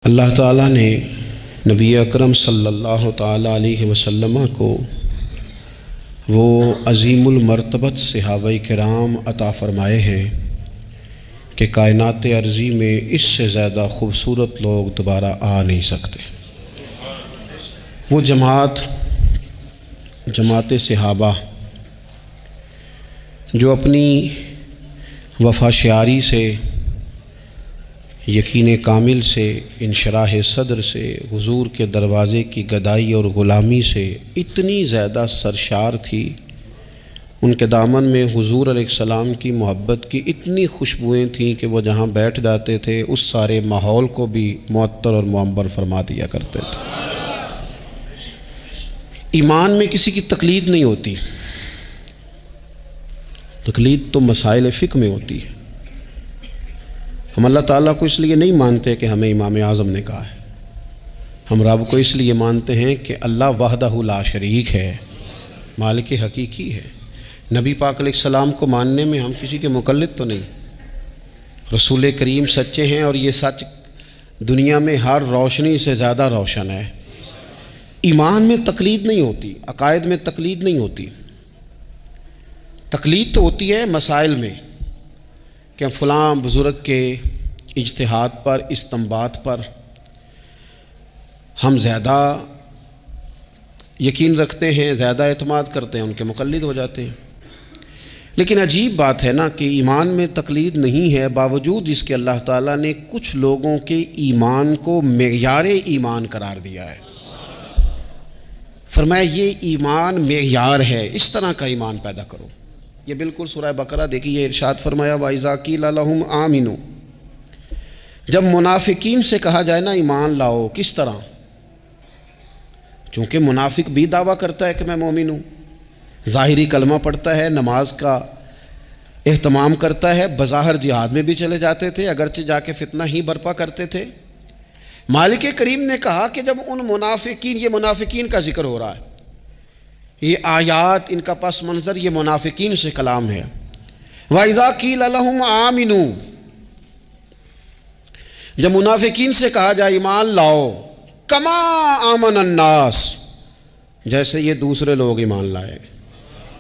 اللہ تعالیٰ نے نبی اکرم صلی اللہ تعالیٰ علیہ وسلم کو وہ عظیم المرتبت صحابہ کرام عطا فرمائے ہیں کہ کائنات ارضی میں اس سے زیادہ خوبصورت لوگ دوبارہ آ نہیں سکتے۔ وہ جماعت صحابہ جو اپنی وفا شعاری سے، یقین کامل سے، انشراح صدر سے، حضور کے دروازے کی گدائی اور غلامی سے اتنی زیادہ سرشار تھی، ان کے دامن میں حضور علیہ السلام کی محبت کی اتنی خوشبوئیں تھیں کہ وہ جہاں بیٹھ جاتے تھے اس سارے ماحول کو بھی معطر اور معمر فرما دیا کرتے تھے۔ ایمان میں کسی کی تقلید نہیں ہوتی، تقلید تو مسائل فقہ میں ہوتی ہے۔ ہم اللہ تعالیٰ کو اس لیے نہیں مانتے کہ ہمیں امام اعظم نے کہا ہے، ہم رب کو اس لیے مانتے ہیں کہ اللہ وحدہ لا شریک ہے، مالک حقیقی ہے۔ نبی پاک علیہ السلام کو ماننے میں ہم کسی کے مقلد تو نہیں، رسول کریم سچے ہیں اور یہ سچ دنیا میں ہر روشنی سے زیادہ روشن ہے۔ ایمان میں تقلید نہیں ہوتی، عقائد میں تقلید نہیں ہوتی۔ تقلید تو ہوتی ہے مسائل میں کہ فلاں بزرگ کے اجتہاد پر، استنباط پر ہم زیادہ یقین رکھتے ہیں، زیادہ اعتماد کرتے ہیں، ان کے مقلد ہو جاتے ہیں۔ لیکن عجیب بات ہے نا کہ ایمان میں تقلید نہیں ہے، باوجود اس کے اللہ تعالیٰ نے کچھ لوگوں کے ایمان کو معیار ایمان قرار دیا ہے۔ فرمایا یہ ایمان معیار ہے، اس طرح کا ایمان پیدا کرو۔ یہ بالکل سورہ بقرہ دیکھیے، ارشاد فرمایا وَإِذَا قِيلَ لَهُمْ آمِنُوا، جب منافقین سے کہا جائے نا ایمان لاؤ، کس طرح؟ چونکہ منافق بھی دعویٰ کرتا ہے کہ میں مومن ہوں، ظاہری کلمہ پڑھتا ہے، نماز کا اہتمام کرتا ہے، بظاہر جہاد میں بھی چلے جاتے تھے، اگرچہ جا کے فتنہ ہی برپا کرتے تھے۔ مالک کریم نے کہا کہ جب ان منافقین، یہ منافقین کا ذکر ہو رہا ہے، یہ آیات، ان کا پس منظر یہ منافقین سے کلام ہے۔ وَإِذَا قِيلَ لَهُمْ آمِنُوا، جب منافقین سے کہا جائے ایمان لاؤ، كَمَا آمَنَ النَّاسِ، جیسے یہ دوسرے لوگ ایمان لائے۔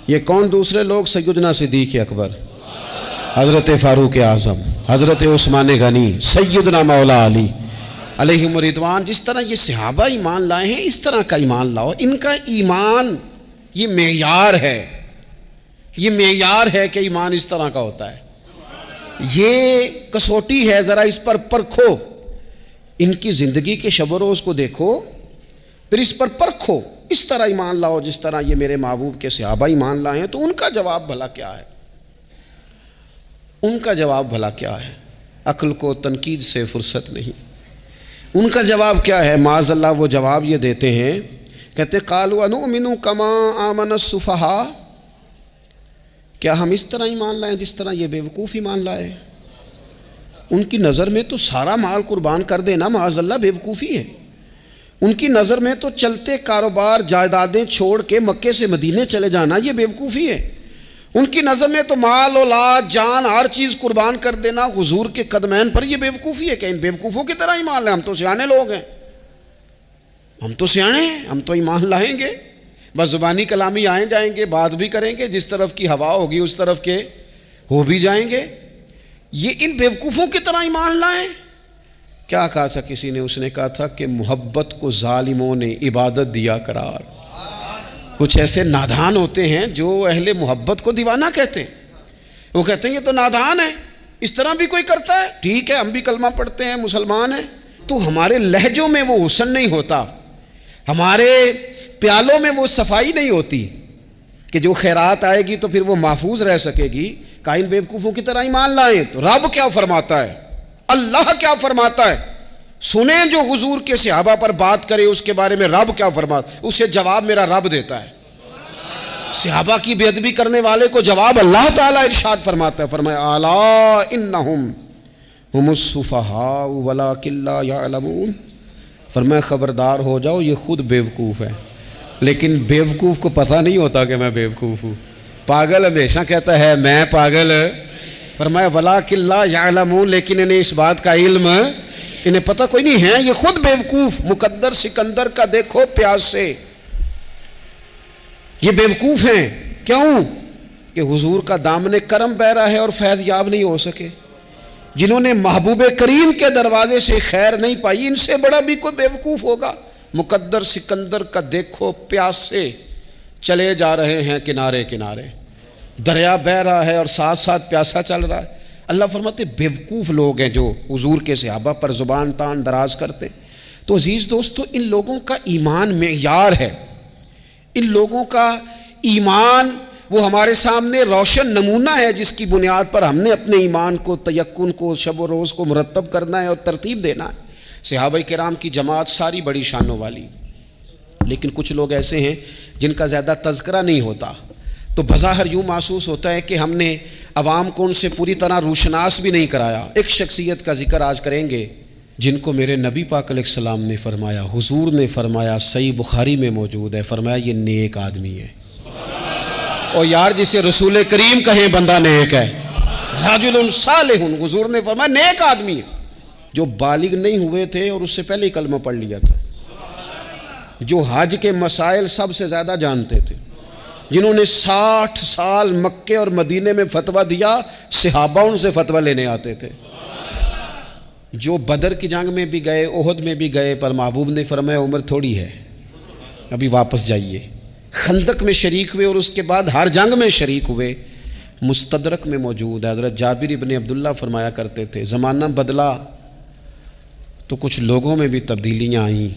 یہ کون دوسرے لوگ؟ سیدنا صدیق اکبر، حضرت فاروق اعظم، حضرت عثمان غنی، سیدنا مولا علی علیہم رضوان۔ جس طرح یہ صحابہ ایمان لائے ہیں اس طرح کا ایمان لاؤ۔ ان کا ایمان یہ معیار ہے، یہ معیار ہے کہ ایمان اس طرح کا ہوتا ہے، یہ کسوٹی ہے، ذرا اس پر پرکھو، ان کی زندگی کے شب و روز کو دیکھو، پھر اس پر پرکھو، اس طرح ایمان لاؤ جس طرح یہ میرے محبوب کے صحابہ ایمان لائے ہیں۔ تو ان کا جواب بھلا کیا ہے؟ ان کا جواب بھلا کیا ہے؟ عقل کو تنقید سے فرصت نہیں۔ ان کا جواب کیا ہے؟ معاذ اللہ وہ جواب یہ دیتے ہیں، کہتے قالوا انؤمن کما آمن السفہاء، کیا ہم اس طرح ایمان لائیں جس طرح یہ بیوقوف ایمان لائے؟ ان کی نظر میں تو سارا مال قربان کر دینا معاذ اللہ بیوقوفی ہے۔ ان کی نظر میں تو چلتے کاروبار، جائیدادیں چھوڑ کے مکے سے مدینے چلے جانا یہ بیوقوفی ہے۔ ان کی نظر میں تو مال، اولاد، جان، ہر چیز قربان کر دینا حضور کے قدمین پر یہ بیوقوفی ہے کہ ان بیوقوفوں کی طرح ایمان لائیں۔ ہم تو سیانے لوگ ہیں، ہم تو سیانے ہیں، ہم تو ایمان لائیں گے، بس زبانی کلامی آئیں جائیں گے، بات بھی کریں گے، جس طرف کی ہوا ہوگی اس طرف کے ہو بھی جائیں گے۔ یہ ان بیوقوفوں کی طرح ایمان لائیں۔ کیا کہا تھا کسی نے؟ اس نے کہا تھا کہ محبت کو ظالموں نے عبادت دیا قرار۔ کچھ ایسے نادان ہوتے ہیں جو اہل محبت کو دیوانہ کہتے ہیں، وہ کہتے ہیں یہ تو نادان ہے، اس طرح بھی کوئی کرتا ہے؟ ٹھیک ہے، ہم بھی کلمہ پڑھتے ہیں، مسلمان ہیں، تو ہمارے لہجوں میں وہ حسن نہیں ہوتا، ہمارے پیالوں میں وہ صفائی نہیں ہوتی کہ جو خیرات آئے گی تو پھر وہ محفوظ رہ سکے گی۔ کائن بیوقوفوں کی طرح ایمان لائیں۔ تو رب کیا فرماتا ہے، اللہ کیا فرماتا ہے؟ سنیں جو حضور کے صحابہ پر بات کرے اس کے بارے میں رب کیا فرماتا ہے، اسے جواب میرا رب دیتا ہے۔ صحابہ کی بے ادبی کرنے والے کو جواب اللہ تعالیٰ ارشاد فرماتا ہے، فرمایا الا انہم ہم السفہاء ولکن لا یعلمون، فرمایا خبردار ہو جاؤ یہ خود بیوقوف ہے، لیکن بیوقوف کو پتہ نہیں ہوتا کہ میں بیوقوف ہوں۔ پاگل ہمیشہ کہتا ہے میں پاگل، فرمایا ولکن لا یعلمون، لیکن انہیں اس بات کا علم انہیں پتہ کوئی نہیں ہے، یہ خود بیوقوف. مقدر سکندر کا دیکھو پیاس سے. یہ بیوقوف ہیں. کیوں؟ کہ حضور کا دامن کرم بہ رہا ہے اور فیض یاب نہیں ہو سکے. جنہوں نے محبوب کریم کے دروازے سے خیر نہیں پائی، ان سے بڑا بھی کوئی بیوقوف ہوگا. مقدر سکندر کا دیکھو پیاس سے چلے جا رہے ہیں کنارے کنارے. دریا بہ رہا ہے اور ساتھ ساتھ پیاسا چل رہا ہے. اللہ فرماتے بیوقوف لوگ ہیں جو حضور کے صحابہ پر زبان تان دراز کرتے. تو عزیز دوستو، ان لوگوں کا ایمان معیار ہے. ان لوگوں کا ایمان وہ ہمارے سامنے روشن نمونہ ہے، جس کی بنیاد پر ہم نے اپنے ایمان کو، تیقن کو، شب و روز کو مرتب کرنا ہے اور ترتیب دینا ہے. صحابہ کرام کی جماعت ساری بڑی شانوں والی، لیکن کچھ لوگ ایسے ہیں جن کا زیادہ تذکرہ نہیں ہوتا، تو بظاہر یوں محسوس ہوتا ہے کہ ہم نے عوام کو ان سے پوری طرح روشناس بھی نہیں کرایا. ایک شخصیت کا ذکر آج کریں گے جن کو میرے نبی پاک علیہ السلام نے فرمایا، حضور نے فرمایا، صحیح بخاری میں موجود ہے، فرمایا یہ نیک آدمی ہے. اور یار جسے رسول کریم کہیں بندہ نیک ہے، رجل صالح، حضور نے فرمایا نیک آدمی ہے. جو بالغ نہیں ہوئے تھے اور اس سے پہلے ہی کلمہ پڑھ لیا تھا، جو حج کے مسائل سب سے زیادہ جانتے تھے، جنہوں نے 60 سال مکے اور مدینے میں فتویٰ دیا، صحابہ ان سے فتویٰ لینے آتے تھے. جو بدر کی جنگ میں بھی گئے، احد میں بھی گئے، پر محبوب نے فرمایا عمر تھوڑی ہے، ابھی واپس جائیے. خندق میں شریک ہوئے اور اس کے بعد ہر جنگ میں شریک ہوئے. مستدرک میں موجود ہے. حضرت جابر ابن عبداللہ فرمایا کرتے تھے زمانہ بدلا تو کچھ لوگوں میں بھی تبدیلیاں آئیں.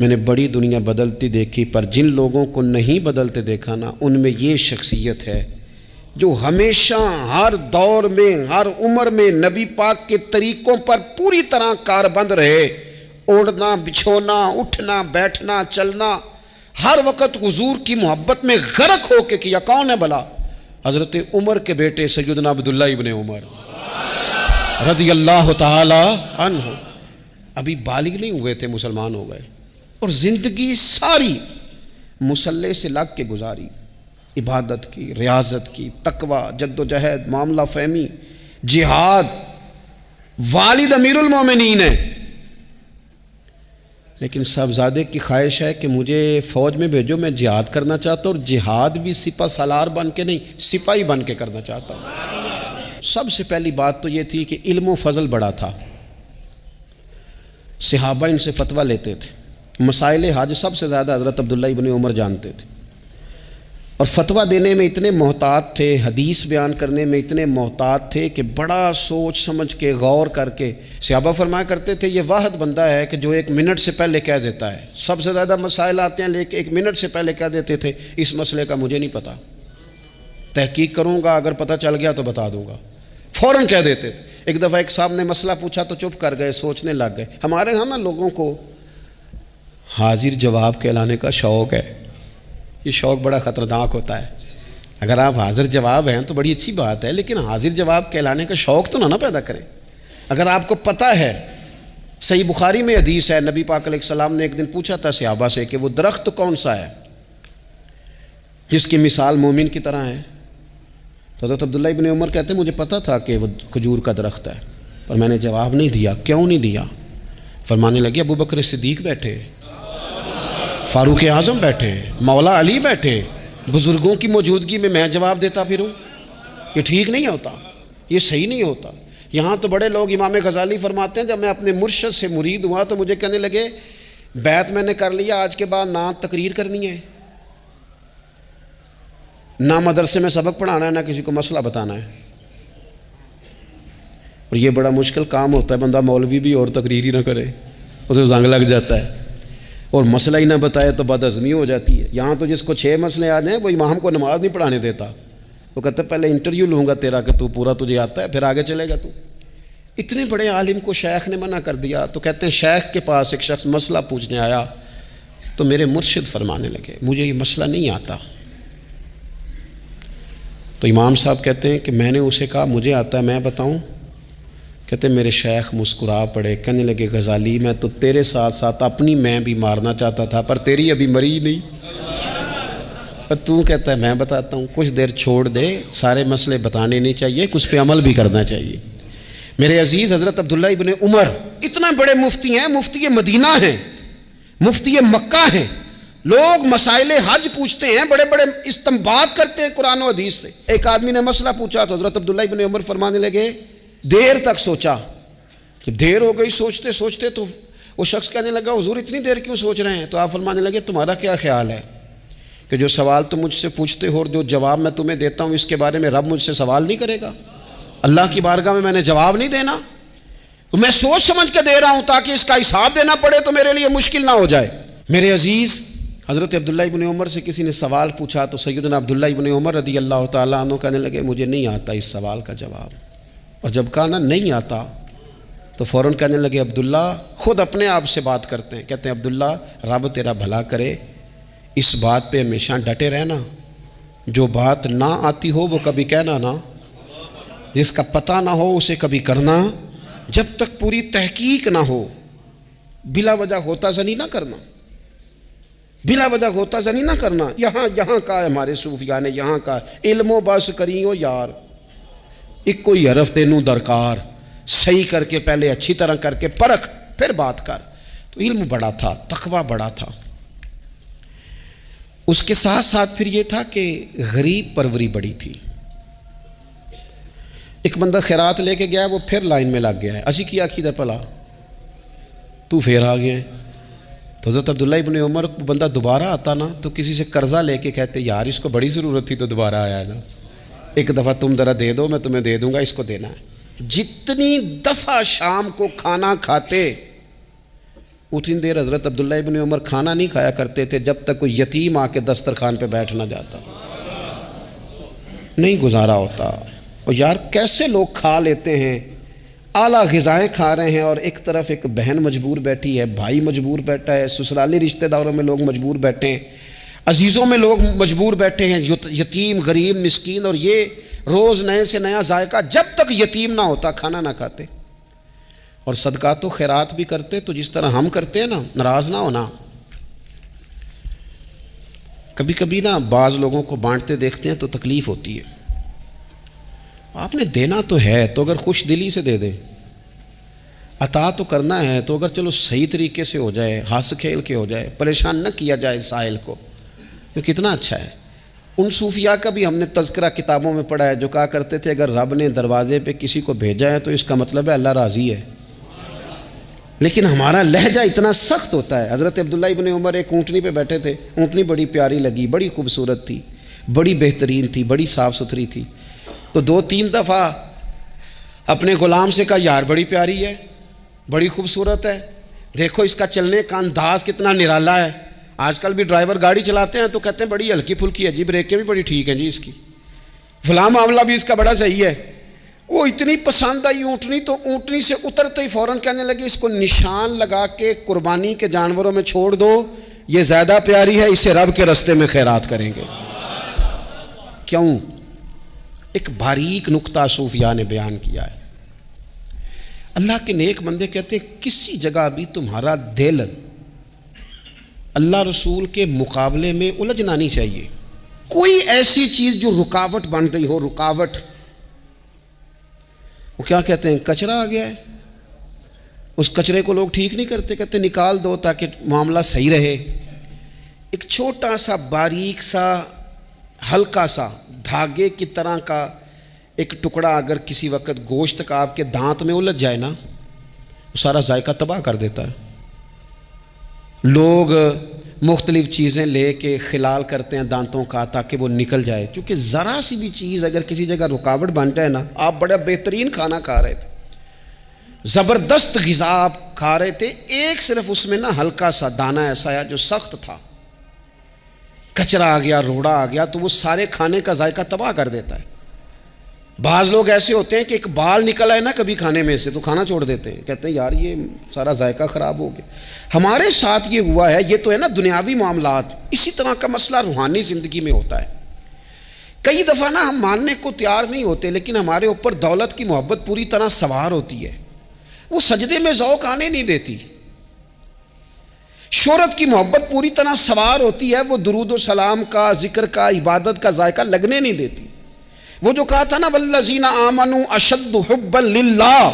میں نے بڑی دنیا بدلتی دیکھی، پر جن لوگوں کو نہیں بدلتے دیکھا نا، ان میں یہ شخصیت ہے جو ہمیشہ ہر دور میں، ہر عمر میں نبی پاک کے طریقوں پر پوری طرح کاربند رہے. اوڑھنا، بچھونا، اٹھنا، بیٹھنا، چلنا، ہر وقت حضور کی محبت میں غرق ہو کے کیا. کون ہے بھلا؟ حضرت عمر کے بیٹے سیدنا عبداللہ ابن عمر رضی اللہ تعالی عنہ. ابھی بالغ نہیں ہوئے تھے، مسلمان ہو گئے، اور زندگی ساری مصلے سے لگ کے گزاری. عبادت کی، ریاضت کی، تقوی، جد و جہد، معاملہ فہمی، جہاد. والد امیر المومنین ہیں، لیکن صاحبزادے کی خواہش ہے کہ مجھے فوج میں بھیجو، میں جہاد کرنا چاہتا ہوں، اور جہاد بھی سپہ سالار بن کے نہیں، سپاہی بن کے کرنا چاہتا ہوں. سب سے پہلی بات تو یہ تھی کہ علم و فضل بڑا تھا. صحابہ ان سے فتویٰ لیتے تھے. مسائل حج سب سے زیادہ حضرت عبداللہ ابن عمر جانتے تھے، اور فتویٰ دینے میں اتنے محتاط تھے، حدیث بیان کرنے میں اتنے محتاط تھے کہ بڑا سوچ سمجھ کے، غور کر کے. صحابہ فرمایا کرتے تھے یہ واحد بندہ ہے کہ جو 1 منٹ سے پہلے کہہ دیتا ہے. سب سے زیادہ مسائل آتے ہیں لیکن 1 منٹ سے پہلے کہہ دیتے تھے اس مسئلے کا مجھے نہیں پتہ، تحقیق کروں گا، اگر پتہ چل گیا تو بتا دوں گا. فوراً کہہ دیتے تھے. ایک دفعہ ایک صاحب نے مسئلہ پوچھا تو چپ کر گئے، سوچنے لگ گئے. ہمارے ہاں نا لوگوں کو حاضر جواب کہلانے کا شوق ہے. یہ شوق بڑا خطرناک ہوتا ہے. اگر آپ حاضر جواب ہیں تو بڑی اچھی بات ہے، لیکن حاضر جواب کہلانے کا شوق تو نہ پیدا کریں. اگر آپ کو پتہ ہے، صحیح بخاری میں حدیث ہے، نبی پاک علیہ السلام نے ایک دن پوچھا تھا صحابہ سے کہ وہ درخت کون سا ہے جس کی مثال مومن کی طرح ہے. تو حضرت عبداللہ ابن عمر کہتے ہیں مجھے پتہ تھا کہ وہ کھجور کا درخت ہے، پر میں نے جواب نہیں دیا. کیوں نہیں دیا؟ فرمانے لگے ابو بکر صدیق بیٹھے، فاروق اعظم بیٹھے، مولا علی بیٹھے، بزرگوں کی موجودگی میں جواب دیتا پھروں؟ یہ ٹھیک نہیں ہوتا، یہ صحیح نہیں ہوتا. یہاں تو بڑے لوگ، امام غزالی فرماتے ہیں جب میں اپنے مرشد سے مرید ہوا تو مجھے کہنے لگے بیعت میں نے کر لیا، آج کے بعد نہ تقریر کرنی ہے، نہ مدرسے میں سبق پڑھانا ہے، نہ کسی کو مسئلہ بتانا ہے. اور یہ بڑا مشکل کام ہوتا ہے، بندہ مولوی بھی اور تقریر ہی نہ کرے، اسے زنگ لگ جاتا ہے، اور مسئلہ ہی نہ بتائے تو بد ہضمی ہو جاتی ہے. یہاں تو جس کو 6 مسئلے آ جائیں وہ امام کو نماز نہیں پڑھانے دیتا. وہ کہتا ہے پہلے انٹرویو لوں گا تیرا کہ تو پورا تجھے آتا ہے، پھر آگے چلے گا تو. اتنے بڑے عالم کو شیخ نے منع کر دیا. تو کہتے ہیں شیخ کے پاس ایک شخص مسئلہ پوچھنے آیا تو میرے مرشد فرمانے لگے مجھے یہ مسئلہ نہیں آتا. تو امام صاحب کہتے ہیں کہ میں نے اسے کہا مجھے آتا ہے، میں بتاؤں؟ کہتے ہیں میرے شیخ مسکرا پڑے، کہنے لگے غزالی میں تو تیرے ساتھ ساتھ اپنی میں بھی مارنا چاہتا تھا، پر تیری ابھی مری نہیں. تو کہتا ہے میں بتاتا ہوں. کچھ دیر چھوڑ دے، سارے مسئلے بتانے نہیں چاہیے، کچھ پہ عمل بھی کرنا چاہیے. میرے عزیز حضرت عبداللہ ابن عمر اتنا بڑے مفتی ہیں، مفتی مدینہ ہیں، مفتی مکہ ہیں، لوگ مسائل حج پوچھتے ہیں، بڑے بڑے استنباط کرتے ہیں قرآن و حدیث سے۔ ایک آدمی نے مسئلہ پوچھا تو حضرت عبداللہ ابن عمر فرمانے لگے، دیر تک سوچا، کہ دیر ہو گئی سوچتے سوچتے، تو وہ شخص کہنے لگا حضور اتنی دیر کیوں سوچ رہے ہیں؟ تو آپ فرمانے لگے تمہارا کیا خیال ہے کہ جو سوال تم مجھ سے پوچھتے ہو اور جو جواب میں تمہیں دیتا ہوں، اس کے بارے میں رب مجھ سے سوال نہیں کرے گا؟ اللہ کی بارگاہ میں نے جواب نہیں دینا، تو میں سوچ سمجھ کے دے رہا ہوں تاکہ اس کا حساب دینا پڑے تو میرے لیے مشکل نہ ہو جائے۔ میرے عزیز، حضرت عبداللہ ابن عمر سے کسی نے سوال پوچھا تو سیدنا عبداللہ ابن عمر رضی اللہ تعالیٰ عنہ کہنے لگے مجھے نہیں آتا اس سوال کا جواب، اور جب کہا نا نہیں آتا تو فوراً کہنے لگے عبداللہ، خود اپنے آپ سے بات کرتے ہیں، کہتے ہیں عبداللہ رب تیرا بھلا کرے، اس بات پہ ہمیشہ ڈٹے رہنا، جو بات نہ آتی ہو وہ کبھی کہنا نہ، جس کا پتہ نہ ہو اسے کبھی کرنا، جب تک پوری تحقیق نہ ہو بلا وجہ ہوتا زنی نہ کرنا، بلا وجہ ہوتا زنی نہ کرنا۔ یہاں کا ہے ہمارے صوفیاء نے، یہاں کا علم و بس کریو یار، ایک کوئی حرف تینوں درکار، صحیح کر کے پہلے اچھی طرح کر کے پرکھ پھر بات کر۔ تو علم بڑا تھا، تقوی بڑا تھا۔ اس کے ساتھ ساتھ پھر یہ تھا کہ غریب پروری بڑی تھی۔ ایک بندہ خیرات لے کے گیا، وہ پھر لائن میں لگ گیا ہے، اسی کیا کھیدہ پلا تو پھر آ گیا ہے۔ تو حضرت عبداللہ ابن عمر کو بندہ دوبارہ آتا نا تو کسی سے قرضہ لے کے کہتے یار اس کو بڑی ضرورت تھی تو دوبارہ آیا ہے نا، ایک دفعہ تم ذرا دے دو میں تمہیں دے دوں گا، اس کو دینا ہے۔ جتنی دفعہ شام کو کھانا کھاتے اتنی دیر حضرت عبداللہ ابن عمر کھانا نہیں کھایا کرتے تھے جب تک کوئی یتیم آ کے دسترخوان پہ بیٹھ نہ جاتا، نہیں گزارا ہوتا۔ اور یار کیسے لوگ کھا لیتے ہیں، اعلیٰ غذائیں کھا رہے ہیں، اور ایک طرف ایک بہن مجبور بیٹھی ہے، بھائی مجبور بیٹھا ہے، سسرالی رشتہ داروں میں لوگ مجبور بیٹھے ہیں، عزیزوں میں لوگ مجبور بیٹھے ہیں، یتیم غریب مسکین، اور یہ روز نئے سے نیا ذائقہ، جب تک یتیم نہ ہوتا کھانا نہ کھاتے۔ اور صدقات و خیرات بھی کرتے تو جس طرح ہم کرتے ہیں نا، ناراض نہ ہونا۔ کبھی کبھی نا بعض لوگوں کو بانٹتے دیکھتے ہیں تو تکلیف ہوتی ہے، آپ نے دینا تو ہے تو اگر خوش دلی سے دے دیں، عطا تو کرنا ہے تو اگر چلو صحیح طریقے سے ہو جائے، ہنس کھیل کے ہو جائے، پریشان نہ کیا جائے سائل کو، یہ کتنا اچھا ہے۔ ان صوفیاء کا بھی ہم نے تذکرہ کتابوں میں پڑھا ہے جو کہا کرتے تھے اگر رب نے دروازے پہ کسی کو بھیجا ہے تو اس کا مطلب ہے اللہ راضی ہے، لیکن ہمارا لہجہ اتنا سخت ہوتا ہے۔ حضرت عبداللہ ابن عمر ایک اونٹنی پہ بیٹھے تھے، اونٹنی بڑی پیاری لگی، بڑی خوبصورت تھی، بڑی بہترین تھی، بڑی صاف ستھری تھی، تو 2-3 دفعہ اپنے غلام سے کہا یار بڑی پیاری ہے، بڑی خوبصورت ہے، دیکھو اس کا چلنے کا انداز کتنا نرالا ہے۔ آج کل بھی ڈرائیور گاڑی چلاتے ہیں تو کہتے ہیں بڑی ہلکی پھلکی ہے جی، بریکیں بھی بڑی ٹھیک ہیں جی اس کی، فلاں معاملہ بھی اس کا بڑا صحیح ہے۔ وہ اتنی پسند آئی اونٹنی تو اونٹنی سے اترتے ہی فوراً کہنے لگے اس کو نشان لگا کے قربانی کے جانوروں میں چھوڑ دو، یہ زیادہ پیاری ہے، اسے رب کے رستے میں خیرات کریں گے۔ کیوں؟ ایک باریک نقطہ صوفیاء نے بیان کیا ہے۔ اللہ کے نیک بندے کہتے ہیں کسی جگہ بھی تمہارا دل اللہ رسول کے مقابلے میں الجھنا نہیں چاہیے۔ کوئی ایسی چیز جو رکاوٹ بن رہی ہو، رکاوٹ، وہ کیا کہتے ہیں کچرا آ گیا ہے، اس کچرے کو لوگ ٹھیک نہیں کرتے، کہتے نکال دو تاکہ معاملہ صحیح رہے۔ ایک چھوٹا سا باریک سا ہلکا سا دھاگے کی طرح کا ایک ٹکڑا اگر کسی وقت گوشت کا آپ کے دانت میں الجھ جائے نا، وہ سارا ذائقہ تباہ کر دیتا ہے۔ لوگ مختلف چیزیں لے کے خلال کرتے ہیں دانتوں کا تاکہ وہ نکل جائے، کیونکہ ذرا سی بھی چیز اگر کسی جگہ رکاوٹ بن جائے نا، آپ بڑا بہترین کھانا کھا رہے تھے، زبردست غذا آپ کھا رہے تھے، ایک صرف اس میں نا ہلکا سا دانہ ایسا ہے جو سخت تھا، کچرا آ گیا، روڑا آ گیا، تو وہ سارے کھانے کا ذائقہ تباہ کر دیتا ہے۔ بعض لوگ ایسے ہوتے ہیں کہ ایک بال نکل آئے نا کبھی کھانے میں سے تو کھانا چھوڑ دیتے ہیں، کہتے ہیں یار یہ سارا ذائقہ خراب ہو گیا۔ ہمارے ساتھ یہ ہوا ہے، یہ تو ہے نا دنیاوی معاملات، اسی طرح کا مسئلہ روحانی زندگی میں ہوتا ہے۔ کئی دفعہ نا ہم ماننے کو تیار نہیں ہوتے، لیکن ہمارے اوپر دولت کی محبت پوری طرح سوار ہوتی ہے، وہ سجدے میں ذوق آنے نہیں دیتی۔ شہرت کی محبت پوری طرح سوار ہوتی ہے، وہ درود و سلام کا، ذکر کا، عبادت کا ذائقہ لگنے نہیں دیتی۔ وہ جو کہا تھا نا والذین آمنوا اشد حبا للہ،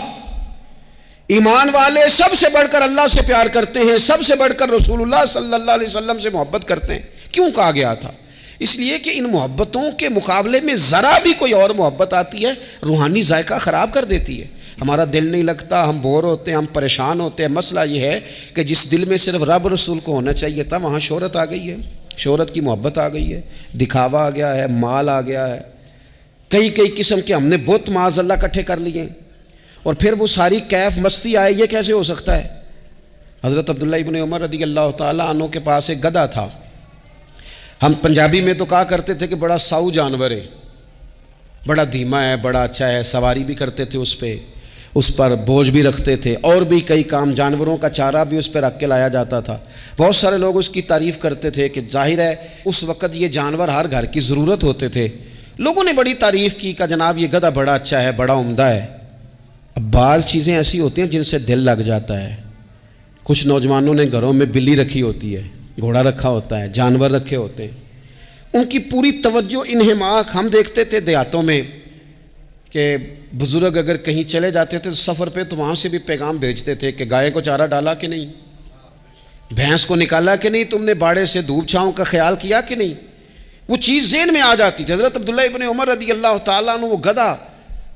ایمان والے سب سے بڑھ کر اللہ سے پیار کرتے ہیں، سب سے بڑھ کر رسول اللہ صلی اللہ علیہ وسلم سے محبت کرتے ہیں۔ کیوں کہا گیا تھا؟ اس لیے کہ ان محبتوں کے مقابلے میں ذرا بھی کوئی اور محبت آتی ہے روحانی ذائقہ خراب کر دیتی ہے، ہمارا دل نہیں لگتا، ہم بور ہوتے ہیں، ہم پریشان ہوتے ہیں۔ مسئلہ یہ ہے کہ جس دل میں صرف رب رسول کو ہونا چاہیے تھا وہاں شہرت آ گئی ہے، شہرت کی محبت آ گئی ہے، دکھاوا آ گیا ہے، مال آ گیا ہے، کئی قسم کے ہم نے بت معاذ اللہ اکٹھے کر لیے، اور پھر وہ ساری کیف مستی آئے۔ یہ کیسے ہو سکتا ہے؟ حضرت عبداللہ ابن عمر رضی اللہ تعالیٰ عنہ کے پاس ایک گدھا تھا، ہم پنجابی میں تو کہا کرتے تھے کہ بڑا ساؤ جانور ہے، بڑا دھیما ہے، بڑا اچھا ہے، سواری بھی کرتے تھے اس پہ، اس پر بوجھ بھی رکھتے تھے، اور بھی کئی کام، جانوروں کا چارہ بھی اس پہ رکھ کے لایا جاتا تھا۔ بہت سارے لوگ اس کی تعریف کرتے تھے کہ ظاہر ہے اس وقت یہ جانور ہر گھر کی ضرورت ہوتے تھے، لوگوں نے بڑی تعریف کی کہ جناب یہ گدھا بڑا اچھا ہے، بڑا عمدہ ہے۔ اب بعض چیزیں ایسی ہوتی ہیں جن سے دل لگ جاتا ہے۔ کچھ نوجوانوں نے گھروں میں بلی رکھی ہوتی ہے، گھوڑا رکھا ہوتا ہے، جانور رکھے ہوتے ہیں، ان کی پوری توجہ انہماک۔ ہم دیکھتے تھے دیہاتوں میں کہ بزرگ اگر کہیں چلے جاتے تھے سفر پہ تو وہاں سے بھی پیغام بھیجتے تھے کہ گائے کو چارہ ڈالا کہ نہیں، بھینس کو نکالا کہ نہیں، تم نے باڑے سے دھوپ چھاؤں کا خیال کیا کہ نہیں، وہ چیز ذہن میں آ جاتی تھی۔ حضرت عبداللہ ابن عمر رضی اللہ تعالیٰ عنہ وہ گدھا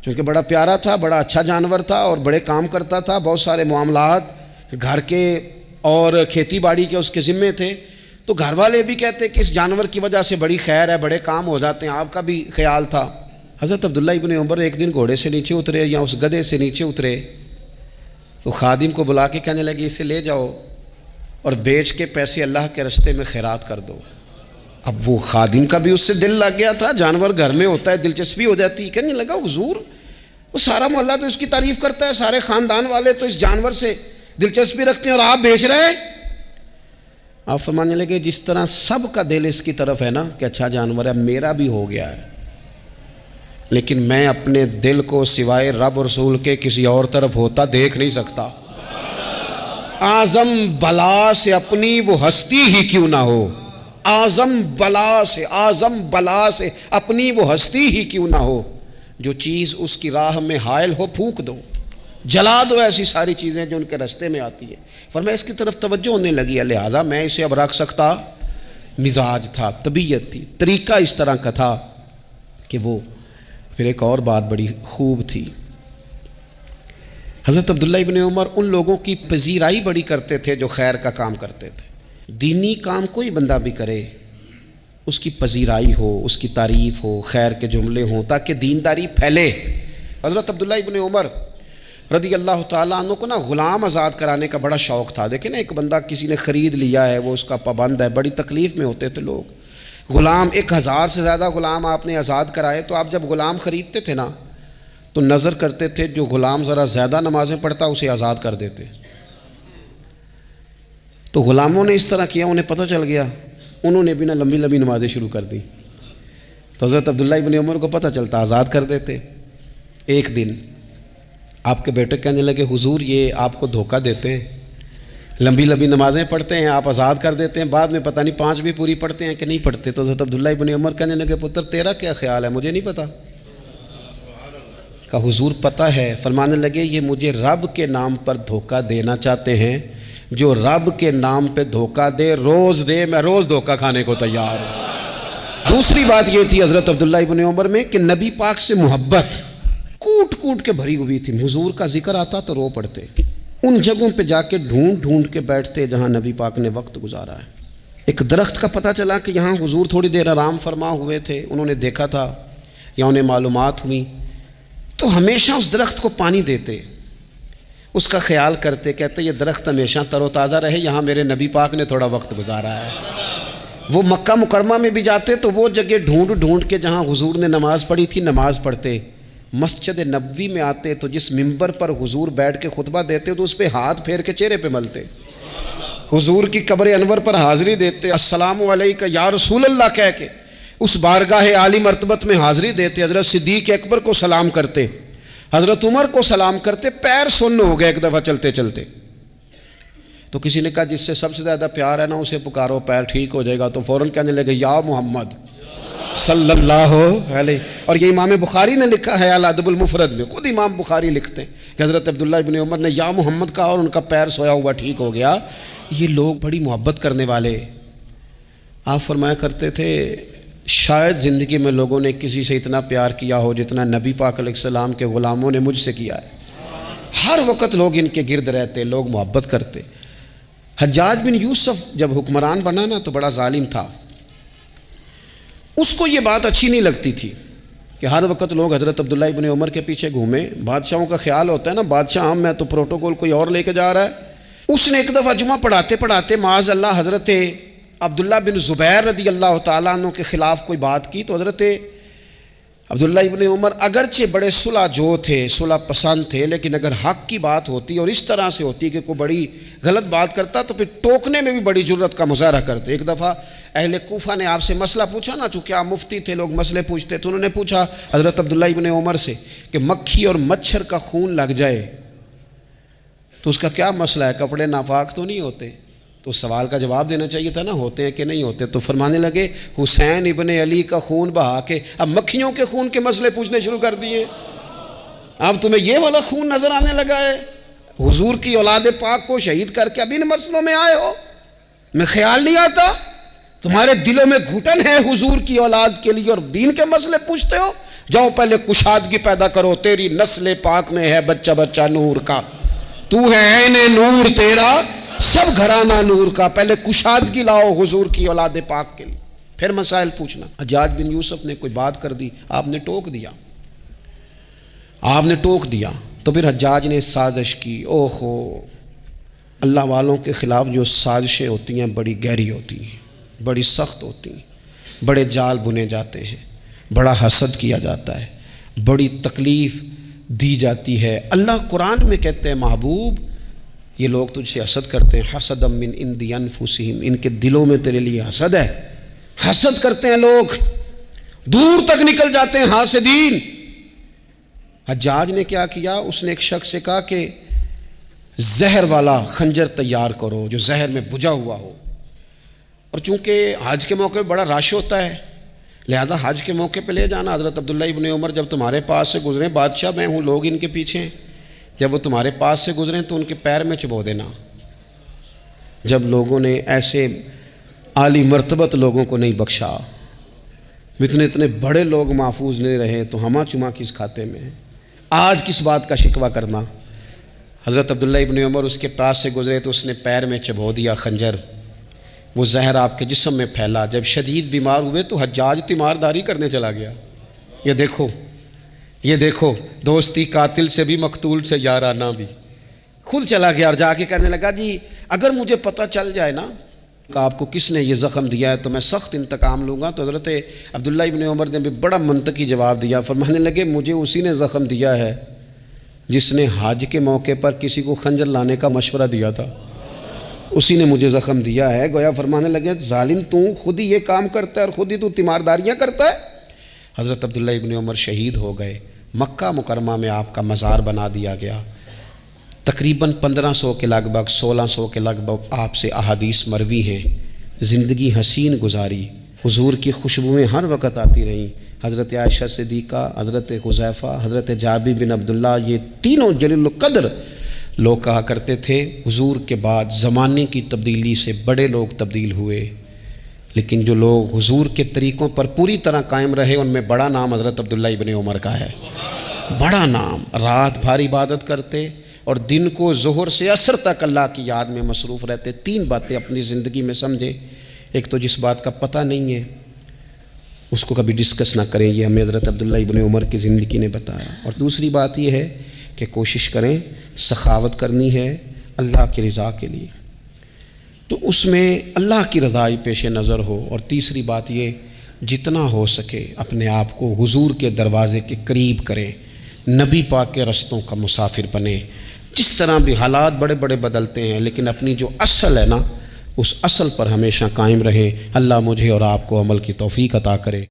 چونکہ بڑا پیارا تھا، بڑا اچھا جانور تھا اور بڑے کام کرتا تھا، بہت سارے معاملات گھر کے اور کھیتی باڑی کے اس کے ذمے تھے، تو گھر والے بھی کہتے کہ اس جانور کی وجہ سے بڑی خیر ہے، بڑے کام ہو جاتے ہیں، آپ کا بھی خیال تھا۔ حضرت عبداللہ ابن عمر ایک دن گھوڑے سے نیچے اترے یا اس گدھے سے نیچے اترے تو خادم کو بلا کے کہنے لگے اسے لے جاؤ اور بیچ کے پیسے اللہ کے رستے میں خیرات کر دو۔ اب وہ خادم کا بھی اس سے دل لگ گیا تھا، جانور گھر میں ہوتا ہے دلچسپی ہو جاتی، کہنے لگا حضور وہ سارا محلہ تو اس کی تعریف کرتا ہے، سارے خاندان والے تو اس جانور سے دلچسپی رکھتے ہیں اور آپ بیچ رہے ہیں۔ آپ فرمانے لگے جس طرح سب کا دل اس کی طرف ہے نا کہ اچھا جانور ہے، میرا بھی ہو گیا ہے، لیکن میں اپنے دل کو سوائے رب رسول کے کسی اور طرف ہوتا دیکھ نہیں سکتا۔ اعظم بلا سے اپنی وہ ہستی ہی کیوں نہ ہو، اعظم بلا سے اپنی وہ ہستی ہی کیوں نہ ہو، جو چیز اس کی راہ میں حائل ہو پھونک دو، جلا دو ایسی ساری چیزیں جو ان کے راستے میں آتی ہیں۔ فرمایا اس کی طرف توجہ ہونے لگی ہے، لہٰذا میں اسے اب رکھ سکتا، مزاج تھا، طبیعت تھی، طریقہ اس طرح کا تھا کہ وہ۔ پھر ایک اور بات بڑی خوب تھی، حضرت عبداللہ ابن عمر ان لوگوں کی پذیرائی بڑی کرتے تھے جو خیر کا کام کرتے تھے۔ دینی کام کوئی بندہ بھی کرے اس کی پذیرائی ہو، اس کی تعریف ہو، خیر کے جملے ہوں تاکہ دینداری پھیلے۔ حضرت عبداللہ ابن عمر رضی اللہ تعالیٰ عنہ کو نا غلام آزاد کرانے کا بڑا شوق تھا۔ دیکھیں نا ایک بندہ کسی نے خرید لیا ہے، وہ اس کا پابند ہے، بڑی تکلیف میں ہوتے تھے لوگ۔ غلام 1000 سے زیادہ غلام آپ نے آزاد کرائے، تو آپ جب غلام خریدتے تھے نا تو نظر کرتے تھے جو غلام ذرا زیادہ نمازیں پڑھتا اسے آزاد کر دیتے۔ تو غلاموں نے اس طرح کیا، انہیں پتہ چل گیا، انہوں نے بھی نا لمبی لمبی نمازیں شروع کر دی، تو حضرت عبداللہ ابن عمر کو پتہ چلتا، آزاد کر دیتے۔ ایک دن آپ کے بیٹے کہنے لگے حضور یہ آپ کو دھوکہ دیتے ہیں، لمبی لمبی نمازیں پڑھتے ہیں، آپ آزاد کر دیتے ہیں، بعد میں پتہ نہیں 5 بھی پوری پڑھتے ہیں کہ نہیں پڑھتے۔ تو حضرت عبداللہ ابن عمر کہنے لگے پتر تیرا کیا خیال ہے، مجھے نہیں پتہ۔ کہا حضور پتہ ہے۔ فرمانے لگے یہ مجھے رب کے نام پر دھوکہ دینا چاہتے ہیں، جو رب کے نام پہ دھوکہ دے روز دے، میں روز دھوکہ کھانے کو تیار ہوں۔ دوسری بات یہ تھی حضرت عبداللہ ابن عمر میں کہ نبی پاک سے محبت کوٹ کوٹ کے بھری ہوئی تھی، حضور کا ذکر آتا تو رو پڑتے، ان جگہوں پہ جا کے ڈھونڈ ڈھونڈ کے بیٹھتے جہاں نبی پاک نے وقت گزارا ہے۔ ایک درخت کا پتہ چلا کہ یہاں حضور تھوڑی دیر آرام فرما ہوئے تھے، انہوں نے دیکھا تھا یا انہیں معلومات ہوئی، تو ہمیشہ اس درخت کو پانی دیتے، اس کا خیال کرتے، کہتے یہ درخت ہمیشہ تر و تازہ رہے، یہاں میرے نبی پاک نے تھوڑا وقت گزارا ہے۔ وہ مکہ مکرمہ میں بھی جاتے تو وہ جگہ ڈھونڈ ڈھونڈ کے جہاں حضور نے نماز پڑھی تھی نماز پڑھتے۔ مسجد نبوی میں آتے تو جس ممبر پر حضور بیٹھ کے خطبہ دیتے تو اس پہ ہاتھ پھیر کے چہرے پہ ملتے، حضور کی قبر انور پر حاضری دیتے، السلام علیکہ یا رسول اللہ کہہ کے اس بارگاہ عالی مرتبت میں حاضری دیتے، حضرت صدیق اکبر کو سلام کرتے، حضرت عمر کو سلام کرتے، پیر سن ہو گئے ایک دفعہ چلتے چلتے، تو کسی نے کہا جس سے سب سے زیادہ پیار ہے نا اسے پکارو پیر ٹھیک ہو جائے گا، تو فوراً کہنے لگے یا محمد صلی اللہ علیہ. اور یہ امام بخاری نے لکھا ہے الادب المفرد میں، خود امام بخاری لکھتے ہیں کہ حضرت عبداللہ ابن عمر نے یا محمد کہا اور ان کا پیر سویا ہوا ٹھیک ہو گیا. یہ لوگ بڑی محبت کرنے والے. آپ فرمایا کرتے تھے شاید زندگی میں لوگوں نے کسی سے اتنا پیار کیا ہو جتنا نبی پاک علیہ السلام کے غلاموں نے مجھ سے کیا ہے. ہر وقت لوگ ان کے گرد رہتے، لوگ محبت کرتے. حجاج بن یوسف جب حکمران بنا نا تو بڑا ظالم تھا. اس کو یہ بات اچھی نہیں لگتی تھی کہ ہر وقت لوگ حضرت عبداللہ ابن عمر کے پیچھے گھومیں. بادشاہوں کا خیال ہوتا ہے نا بادشاہ ہم میں تو پروٹوکول کوئی اور لے کے جا رہا ہے. اس نے ایک دفعہ جمعہ پڑھاتے پڑھاتے معاذ اللہ حضرت عبداللہ بن زبیر رضی اللہ تعالیٰ عنہ کے خلاف کوئی بات کی. تو حضرت عبداللہ ابن عمر اگرچہ بڑے صلح جو تھے، صلح پسند تھے، لیکن اگر حق کی بات ہوتی اور اس طرح سے ہوتی کہ کوئی بڑی غلط بات کرتا تو پھر ٹوکنے میں بھی بڑی جرت کا مظاہرہ کرتے. ایک دفعہ اہل کوفہ نے آپ سے مسئلہ پوچھا نا، چونکہ آپ مفتی تھے، لوگ مسئلے پوچھتے تھے. انہوں نے پوچھا حضرت عبداللہ ابن عمر سے کہ مکھی اور مچھر کا خون لگ جائے تو اس کا کیا مسئلہ ہے، کپڑے ناپاک تو نہیں ہوتے؟ تو سوال کا جواب دینا چاہیے تھا نا، ہوتے ہیں کہ نہیں ہوتے. تو فرمانے لگے حسین ابن علی کا خون بہا کے اب مکھیوں کے خون کے مسئلے پوچھنے شروع کر دیے. اب تمہیں یہ والا خون نظر آنے لگا ہے؟ حضور کی اولاد پاک کو شہید کر کے اب ان مسئلوں میں آئے ہو؟ میں خیال نہیں آتا تمہارے دلوں میں گھٹن ہے حضور کی اولاد کے لیے اور دین کے مسئلے پوچھتے ہو. جاؤ پہلے کشادگی پیدا کرو، تیری نسل پاک میں ہے بچہ بچہ نور کا، تو ہے عین نور تیرا سب گھرانہ نور کا. پہلے کشادگی لاؤ حضور کی اولاد پاک کے لیے، پھر مسائل پوچھنا. حجاج بن یوسف نے کوئی بات کر دی، آپ نے ٹوک دیا، آپ نے ٹوک دیا. تو پھر حجاج نے سازش کی. اوہو، اللہ والوں کے خلاف جو سازشیں ہوتی ہیں بڑی گہری ہوتی ہیں، بڑی سخت ہوتی ہیں، بڑے جال بنے جاتے ہیں، بڑا حسد کیا جاتا ہے، بڑی تکلیف دی جاتی ہے. اللہ قرآن میں کہتے ہیں محبوب یہ لوگ تجھ سے حسد کرتے ہیں، حسد من عند انفسہم، ان کے دلوں میں تیرے لیے حسد ہے. حسد کرتے ہیں لوگ، دور تک نکل جاتے ہیں حاسدین. حجاج نے کیا کیا؟ اس نے ایک شخص سے کہا کہ زہر والا خنجر تیار کرو جو زہر میں بجھا ہوا ہو. اور چونکہ حج کے موقع پہ بڑا رش ہوتا ہے لہذا حج کے موقع پہ لے جانا. حضرت عبداللہ ابن عمر جب تمہارے پاس سے گزریں، بادشاہ میں ہوں، لوگ ان کے پیچھے ہیں، جب وہ تمہارے پاس سے گزریں تو ان کے پیر میں چبو دینا. جب لوگوں نے ایسے عالی مرتبت لوگوں کو نہیں بخشا، اتنے بڑے لوگ محفوظ نہیں رہے تو ہما چما کس کھاتے میں؟ آج کس بات کا شکوہ کرنا؟ حضرت عبداللہ ابن عمر اس کے پاس سے گزرے تو اس نے پیر میں چبو دیا خنجر. وہ زہر آپ کے جسم میں پھیلا. جب شدید بیمار ہوئے تو حجاج تیمارداری کرنے چلا گیا. یہ دیکھو دوستی قاتل سے بھی مقتول سے یارانہ بھی. خود چلا گیا اور جا کے کہنے لگا جی اگر مجھے پتہ چل جائے نا کہ آپ کو کس نے یہ زخم دیا ہے تو میں سخت انتقام لوں گا. تو حضرت عبداللہ ابن عمر نے بھی بڑا منطقی جواب دیا. فرمانے لگے مجھے اسی نے زخم دیا ہے جس نے حج کے موقع پر کسی کو خنجر لانے کا مشورہ دیا تھا، اسی نے مجھے زخم دیا ہے. گویا فرمانے لگے ظالم تو خود ہی یہ کام کرتا ہے اور خود ہی تو تیمارداریاں کرتا ہے. حضرت عبداللہ ابن عمر شہید ہو گئے. مکہ مکرمہ میں آپ کا مزار بنا دیا گیا. تقریباً 1500 کے لگ بھگ 1600 کے لگ بھگ آپ سے احادیث مروی ہیں. زندگی حسین گزاری، حضور کی خوشبوئیں ہر وقت آتی رہیں. حضرت عائشہ صدیقہ، حضرت حذیفہ، حضرت جابر بن عبداللہ، یہ تینوں جلیل القدر لوگ کہا کرتے تھے حضور کے بعد زمانے کی تبدیلی سے بڑے لوگ تبدیل ہوئے، لیکن جو لوگ حضور کے طریقوں پر پوری طرح قائم رہے ان میں بڑا نام حضرت عبداللہ ابن عمر کا ہے. بڑا نام. رات بھر عبادت کرتے اور دن کو ظہر سے عصر تک اللہ کی یاد میں مصروف رہتے. 3 باتیں اپنی زندگی میں سمجھیں. ایک تو جس بات کا پتہ نہیں ہے اس کو کبھی ڈسکس نہ کریں، یہ ہمیں حضرت عبداللہ ابن عمر کی زندگی نے بتایا. اور دوسری بات یہ ہے کہ کوشش کریں، سخاوت کرنی ہے اللہ کی رضا کے لیے، تو اس میں اللہ کی رضا ہی پیش نظر ہو. اور تیسری بات یہ جتنا ہو سکے اپنے آپ کو حضور کے دروازے کے قریب کریں، نبی پاک کے رستوں کا مسافر بنیں. جس طرح بھی حالات بڑے بڑے بدلتے ہیں لیکن اپنی جو اصل ہے نا اس اصل پر ہمیشہ قائم رہیں. اللہ مجھے اور آپ کو عمل کی توفیق عطا کرے.